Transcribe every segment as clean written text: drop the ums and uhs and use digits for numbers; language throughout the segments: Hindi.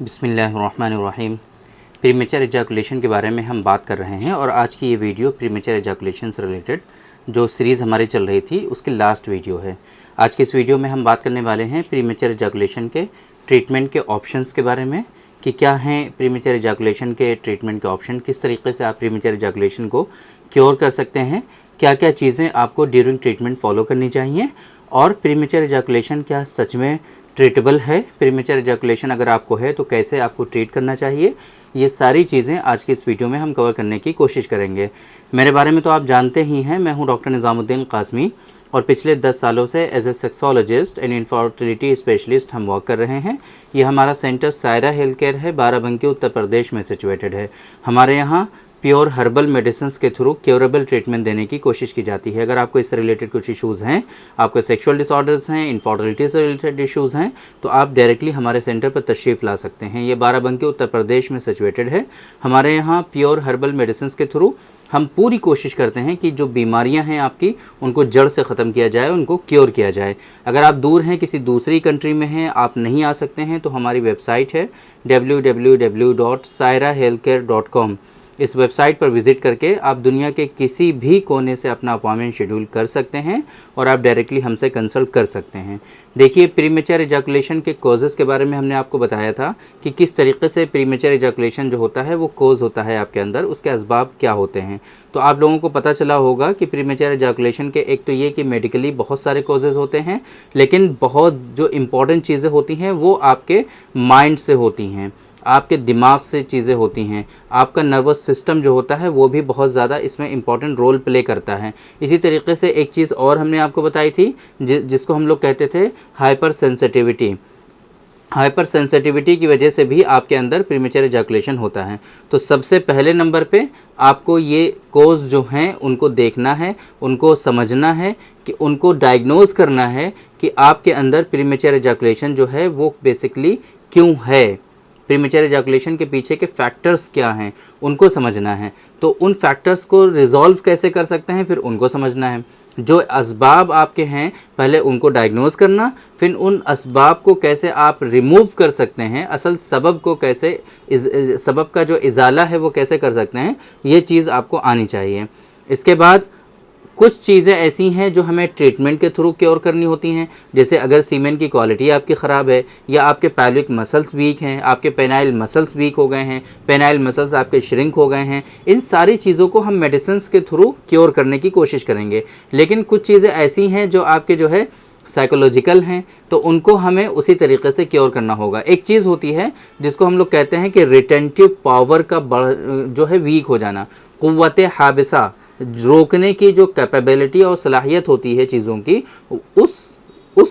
बिस्मिल्लाहिर्रहमानिर्रहीम। प्रीमेचर एजाकुलेशन के बारे में हम बात कर रहे हैं और आज की ये वीडियो प्रीमेचर एजाकुलेशन से रिलेटेड जो सीरीज़ हमारी चल रही थी उसकी लास्ट वीडियो है। आज के इस वीडियो में हम बात करने वाले हैं प्रीमेचर एजाकुलेशन के ट्रीटमेंट के ऑप्शंस के बारे में कि क्या हैं प्रीमेचर एजाकुलेशन के ट्रीटमेंट के ऑप्शन, किस तरीके से आप प्रीमेचर एजाकुलेशन को क्योर कर सकते हैं, क्या क्या चीज़ें आपको ड्यूरिंग ट्रीटमेंट फॉलो करनी चाहिए और प्रीमेचर एजाकुलेशन क्या सच में ट्रीटेबल है, प्रीमेचर एजाकुलेशन अगर आपको है तो कैसे आपको ट्रीट करना चाहिए। ये सारी चीज़ें आज की इस वीडियो में हम कवर करने की कोशिश करेंगे। मेरे बारे में तो आप जानते ही हैं, मैं हूं डॉक्टर निज़ामुद्दीन कासमी और पिछले 10 सालों से as a sexologist and infertility specialist हम वर्क कर रहे हैं। ये हमारा सेंटर सायरा हेल्थ केयर है, बाराबंकी उत्तर प्रदेश में सिचुएटेड है। हमारे यहाँ प्योर हर्बल मेडिसिन के थ्रू क्योरेबल ट्रीटमेंट देने की कोशिश की जाती है। अगर आपको इससे रिलेटेड कुछ इश्यूज़ हैं, आपको सेक्सुअल डिसऑर्डर्स हैं, इनफर्टिलिटी से रिलेटेड इश्यूज़ हैं, तो आप डायरेक्टली हमारे सेंटर पर तशरीफ़ ला सकते हैं। ये बाराबंकी उत्तर प्रदेश में सिचुएटेड है। हमारे यहाँ प्योर हर्बल मेडिसिन के थ्रू हम पूरी कोशिश करते हैं कि जो बीमारियां हैं आपकी उनको जड़ से ख़त्म किया जाए, उनको क्योर किया जाए। अगर आप दूर हैं, किसी दूसरी कंट्री में हैं, आप नहीं आ सकते हैं, तो हमारी वेबसाइट है www.sairahealthcare.com। इस वेबसाइट पर विज़िट करके आप दुनिया के किसी भी कोने से अपना अपॉइंटमेंट शेड्यूल कर सकते हैं और आप डायरेक्टली हमसे कंसल्ट कर सकते हैं। देखिए, प्रीमेचर एजाकुलेशन के कॉजेज़ के बारे में हमने आपको बताया था कि किस तरीके से प्रीमेचर एजाकुलेशन जो होता है वो कॉज होता है आपके अंदर, उसके असबाब क्या होते हैं। तो आप लोगों को पता चला होगा कि प्रीमेचर एजाकुलेशन के एक तो ये कि मेडिकली बहुत सारे कॉजेज़ होते हैं, लेकिन बहुत जो इम्पॉर्टेंट चीज़ें होती हैं वो आपके माइंड से होती हैं, आपके दिमाग से चीज़ें होती हैं। आपका नर्वस सिस्टम जो होता है वो भी बहुत ज़्यादा इसमें इम्पॉर्टेंट रोल प्ले करता है। इसी तरीके से एक चीज़ और हमने आपको बताई थी जिसको हम लोग कहते थे हाइपर सेंसिटिविटी। हाइपर सेंसिटिविटी की वजह से भी आपके अंदर प्रीमेचर एजाकुलेशन होता है। तो सबसे पहले नंबर पे आपको ये कोज जो हैं उनको देखना है, उनको समझना है, कि उनको डायग्नोज करना है कि आपके अंदर प्रीमेचर एजाकुलेशन जो है वो बेसिकली क्यों है, प्रीमेचर एजाकुलेशन के पीछे के फैक्टर्स क्या हैं उनको समझना है। तो उन फैक्टर्स को रिजॉल्व कैसे कर सकते हैं फिर उनको समझना है। जो असबाब आपके हैं पहले उनको डायग्नोज करना, फिर उन असबाब को कैसे आप रिमूव कर सकते हैं, असल सबब को कैसे सबब का जो इजाला है वो कैसे कर सकते हैं, ये चीज़ आपको आनी चाहिए। इसके बाद कुछ चीज़ें ऐसी हैं जो हमें ट्रीटमेंट के थ्रू क्योर करनी होती हैं। जैसे अगर सीमेन की क्वालिटी आपकी ख़राब है या आपके पैल्विक मसल्स वीक हैं, आपके पेनाइल मसल्स वीक हो गए हैं, पेनाइल मसल्स आपके श्रिंक हो गए हैं, इन सारी चीज़ों को हम मेडिसिन के थ्रू क्योर करने की कोशिश करेंगे। लेकिन कुछ चीज़ें ऐसी हैं जो आपके जो है साइकोलॉजिकल हैं, तो उनको हमें उसी तरीके से क्योर करना होगा। एक चीज़ होती है जिसको हम लोग कहते हैं कि रिटेंटिव पावर का जो है वीक हो जाना, क़ुव्वत हाबिसा, रोकने की जो कैपेबिलिटी और सलाहियत होती है चीज़ों की, उस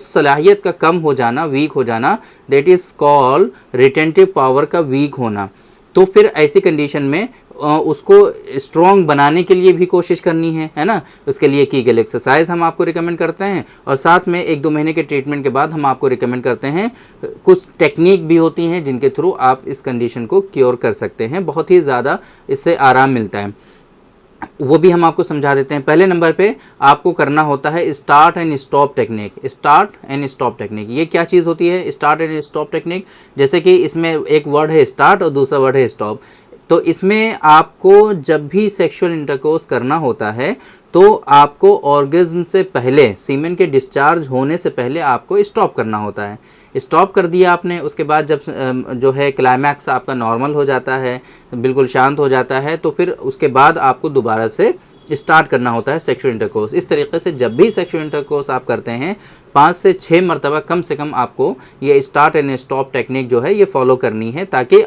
सलाहियत का कम हो जाना, वीक हो जाना, that is called retentive power का वीक होना। तो फिर ऐसी कंडीशन में उसको स्ट्रॉन्ग बनाने के लिए भी कोशिश करनी है ना। उसके लिए कीगल एक्सरसाइज हम आपको रिकमेंड करते हैं और साथ में 1-2 महीने के ट्रीटमेंट के बाद हम आपको रिकमेंड करते हैं कुछ टेक्निक भी होती हैं जिनके थ्रू आप इस कंडीशन को क्योर कर सकते हैं। बहुत ही ज़्यादा इससे आराम मिलता है, वो भी हम आपको समझा देते हैं। पहले नंबर पे आपको करना होता है start and stop technique. Start and stop technique ये क्या चीज़ होती है? स्टार्ट एंड स्टॉप टेक्निक, जैसे कि इसमें एक वर्ड है स्टार्ट और दूसरा वर्ड है स्टॉप। तो इसमें आपको जब भी सेक्सुअल इंटरकोर्स करना होता है तो आपको ऑर्गेज्म से पहले, सीमेन के डिस्चार्ज होने से पहले आपको स्टॉप करना होता है। स्टॉप कर दिया आपने, उसके बाद जब जो है क्लाइमैक्स आपका नॉर्मल हो जाता है, बिल्कुल शांत हो जाता है, तो फिर उसके बाद आपको दोबारा से स्टार्ट करना होता है सेक्सुअल इंटरकोर्स। इस तरीके से जब भी सेक्सुअल इंटरकोर्स आप करते हैं 5 से 6 मरतबा कम से कम आपको ये स्टार्ट एंड स्टॉप टेक्निक जो है ये फॉलो करनी है, ताकि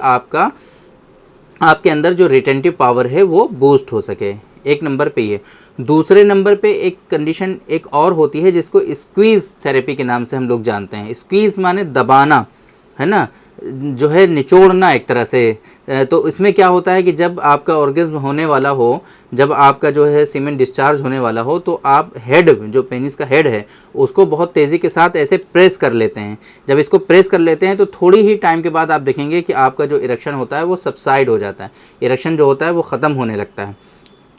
आपके अंदर जो रिटेंटिव पावर है वो बूस्ट हो सके। एक नंबर पे ये। दूसरे नंबर पे एक कंडीशन एक और होती है जिसको स्क्वीज़ थेरेपी के नाम से हम लोग जानते हैं। स्क्वीज़ माने दबाना, है ना, जो है निचोड़ना एक तरह से। तो इसमें क्या होता है कि जब आपका ऑर्गेज्म होने वाला हो, जब आपका जो है सीमेन डिस्चार्ज होने वाला हो, तो आप हेड, जो पेनिस का हेड है, उसको बहुत तेज़ी के साथ ऐसे प्रेस कर लेते हैं। जब इसको प्रेस कर लेते हैं तो थोड़ी ही टाइम के बाद आप देखेंगे कि आपका जो इरेक्शन होता है वो सबसाइड हो जाता है, इरेक्शन जो होता है वो ख़त्म होने लगता है।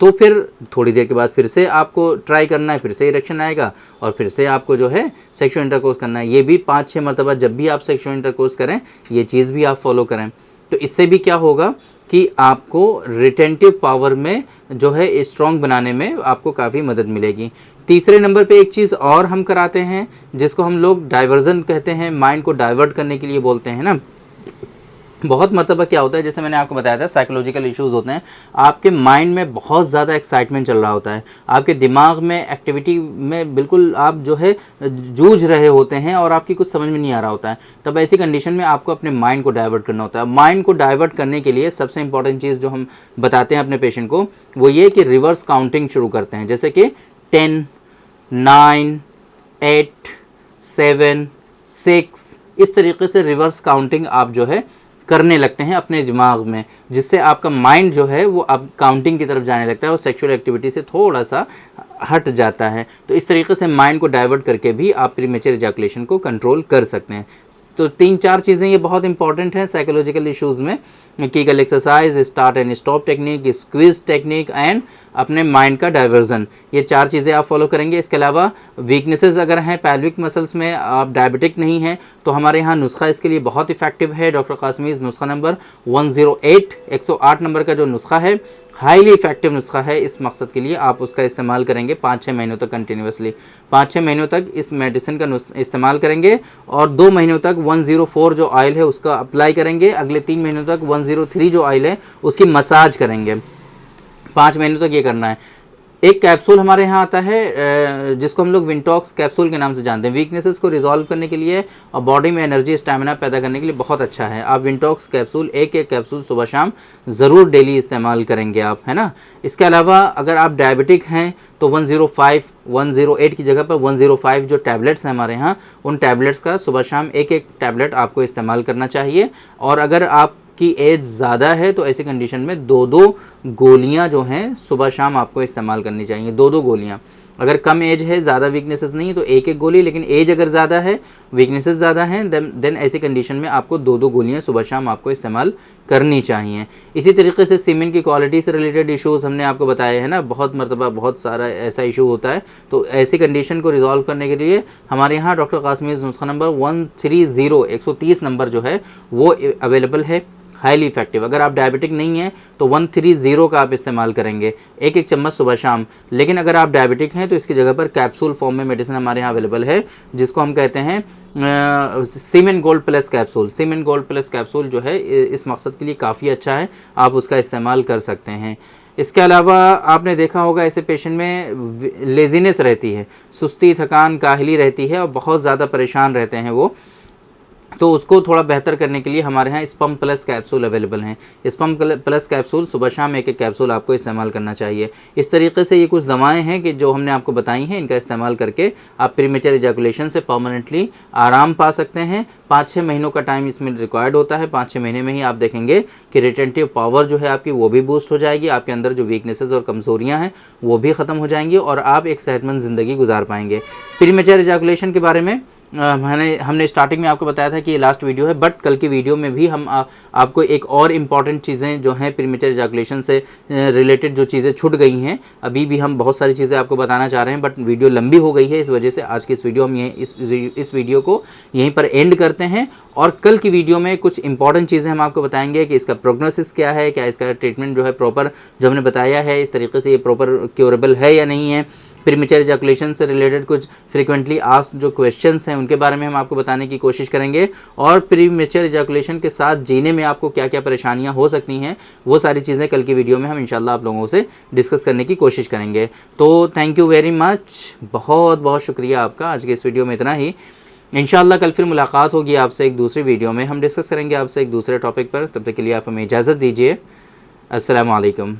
तो फिर थोड़ी देर के बाद फिर से आपको ट्राई करना है, फिर से इरेक्शन आएगा और फिर से आपको जो है सेक्सुअल इंटरकोर्स करना है। ये भी 5-6 मरतबा जब भी आप सेक्सुअल इंटरकोर्स करें ये चीज़ भी आप फॉलो करें। तो इससे भी क्या होगा कि आपको रिटेंटिव पावर में जो है स्ट्रॉन्ग बनाने में आपको काफ़ी मदद मिलेगी। तीसरे नंबर पे एक चीज़ और हम कराते हैं जिसको हम लोग डाइवर्जन कहते हैं, माइंड को डाइवर्ट करने के लिए बोलते हैं ना। बहुत मरतबा क्या होता है, जैसे मैंने आपको बताया था साइकोलॉजिकल इश्यूज़ होते हैं, आपके माइंड में बहुत ज़्यादा एक्साइटमेंट चल रहा होता है, आपके दिमाग में एक्टिविटी में बिल्कुल आप जो है जूझ रहे होते हैं और आपकी कुछ समझ में नहीं आ रहा होता है। तब ऐसी कंडीशन में आपको अपने माइंड को डाइवर्ट करना होता है। माइंड को डाइवर्ट करने के लिए सबसे इंपॉर्टेंट चीज़ जो हम बताते हैं अपने पेशेंट को वो ये कि रिवर्स काउंटिंग शुरू करते हैं, जैसे कि 10, 9, 8, 7, 6, इस तरीके से रिवर्स काउंटिंग आप जो है करने लगते हैं अपने दिमाग में, जिससे आपका माइंड जो है वो अब काउंटिंग की तरफ जाने लगता है और सेक्सुअल एक्टिविटी से थोड़ा सा हट जाता है। तो इस तरीके से माइंड को डाइवर्ट करके भी आप प्रीमेच्योर इजैकुलेशन को कंट्रोल कर सकते हैं। तो 3-4 चीज़ें ये बहुत इंपॉर्टेंट हैं साइकोलॉजिकल इश्यूज़ में, Kegel exercise, start and stop technique, squeeze technique and अपने माइंड का डाइवर्जन। ये 4 चीज़ें आप फॉलो करेंगे। इसके अलावा वीकनेसेस अगर हैं पैल्विक मसल्स में, आप डायबिटिक नहीं हैं, तो हमारे यहाँ नुस्खा इसके लिए बहुत इफेक्टिव है। डॉक्टर कासमीज़ नुस्खा नंबर 108 नंबर का जो नुस्खा है हाईली इफेक्टिव नुस्खा है। इस मकसद के लिए आप उसका इस्तेमाल करेंगे 5-6 महीनों तक कंटिन्यूसली। 5-6 महीनों तक इस मेडिसिन का इस्तेमाल करेंगे और 2 महीनों तक 104 जो ऑयल है उसका अप्लाई करेंगे। अगले 3 महीनों तक 103 जो ऑयल है उसकी मसाज करेंगे। 5 महीनों तक ये करना है। एक कैप्सूल हमारे यहाँ आता है जिसको हम लोग विंटॉक्स कैप्सूल के नाम से जानते हैं। वीकनेसेस को रिजॉल्व करने के लिए और बॉडी में एनर्जी स्टैमिना पैदा करने के लिए बहुत अच्छा है। आप विंटॉक्स कैप्सूल एक कैप्सूल सुबह शाम ज़रूर डेली इस्तेमाल करेंगे आप, है ना। इसके अलावा अगर आप डायबिटिक हैं तो 105, 108 की जगह पर 105 जो टैबलेट्स हैं हमारे यहाँ, उन टैबलेट्स का सुबह शाम एक टैबलेट आपको इस्तेमाल करना चाहिए। और अगर आप की एज ज़्यादा है तो ऐसी कंडीशन में 2-2 गोलियां जो हैं सुबह शाम आपको इस्तेमाल करनी चाहिए। 2-2 गोलियां। अगर कम एज है, ज़्यादा वीकनेसेस नहीं है तो एक गोली, लेकिन एज अगर ज़्यादा है, वीकनेसेस ज़्यादा हैं, देन ऐसी कंडीशन में आपको 2-2 गोलियां सुबह शाम आपको इस्तेमाल करनी चाहिए। इसी तरीके से सीमेन की क्वालिटी से रिलेटेड इश्यूज़ हमने आपको बताए हैं ना, बहुत मरतबा बहुत सारा ऐसा इशू होता है। तो ऐसी कंडीशन को रिजॉल्व करने के लिए हमारे यहाँ डॉक्टर कासमीज़ नुस्खा नंबर 130 नंबर जो है वो अवेलेबल है, हाईली इफेक्टिव। अगर आप डायबिटिक नहीं हैं तो 130 का आप इस्तेमाल करेंगे, एक चम्मच सुबह शाम। लेकिन अगर आप डायबिटिक हैं तो इसकी जगह पर कैप्सूल फॉर्म में मेडिसिन हमारे यहाँ अवेलेबल है, जिसको हम कहते हैं सीमेन गोल्ड प्लस कैप्सूल। सीमेन गोल्ड प्लस कैप्सूल जो है इस मकसद के लिए काफ़ी अच्छा है, आप उसका इस्तेमाल कर सकते हैं। इसके अलावा आपने देखा होगा ऐसे पेशेंट में लेजीनेस रहती है, सुस्ती, थकान, काहली रहती है और बहुत ज़्यादा परेशान रहते हैं वो, तो उसको थोड़ा बेहतर करने के लिए हमारे यहाँ स्पम प्लस कैप्सूल अवेलेबल हैं। स्पम प्लस कैप्सूल सुबह शाम एक कैप्सूल आपको इस्तेमाल करना चाहिए। इस तरीके से ये कुछ दवाएं हैं कि जो हमने आपको बताई हैं, इनका इस्तेमाल करके आप प्रीमेच्योर इजैकुलेशन से परमानेंटली आराम पा सकते हैं। 5-6 महीनों का टाइम इसमें रिक्वायर्ड होता है। 5-6 महीने में ही आप देखेंगे कि रिटेंटिव पावर जो है आपकी वो भी बूस्ट हो जाएगी, आपके अंदर जो वीकनेसेस और कमज़ोरियाँ हैं वो भी ख़त्म हो जाएंगी और आप एक सेहतमंद ज़िंदगी गुजार पाएंगे। प्रीमेच्योर इजैकुलेशन के बारे में हमने स्टार्टिंग में आपको बताया था कि ये लास्ट वीडियो है, बट कल की वीडियो में भी हम आपको एक और इम्पॉर्टेंट चीज़ें जो हैं प्रीमेच्योर इजैकुलेशन से रिलेटेड जो चीज़ें छूट गई हैं, अभी भी हम बहुत सारी चीज़ें आपको बताना चाह रहे हैं, बट वीडियो लंबी हो गई है। इस वजह से आज की इस वीडियो हम इस वीडियो को यहीं पर एंड करते हैं और कल की वीडियो में कुछ इंपॉर्टेंट चीज़ें हम आपको बताएंगे कि इसका प्रोग्नोसिस क्या है, क्या इसका ट्रीटमेंट जो है प्रॉपर जो हमने बताया है इस तरीके से ये प्रॉपर क्योरेबल है या नहीं है। प्रीमेच्योर इजैकुलेशन से रिलेटेड कुछ फ्रीक्वेंटली आस्क्ड जो क्वेश्चंस हैं उनके बारे में हम आपको बताने की कोशिश करेंगे और प्रीमेच्योर इजैकुलेशन के साथ जीने में आपको क्या क्या परेशानियां हो सकती हैं वो सारी चीज़ें कल की वीडियो में हम इंशाल्लाह आप लोगों से डिस्कस करने की कोशिश करेंगे। तो थैंक यू वेरी मच, बहुत बहुत शुक्रिया आपका। आज के इस वीडियो में इतना ही। इंशाल्लाह कल फिर मुलाकात होगी आपसे एक दूसरी वीडियो में, हम डिस्कस करेंगे आपसे एक दूसरे टॉपिक पर। तब तक के लिए आप हमें इजाज़त दीजिए। अस्सलाम वालेकुम।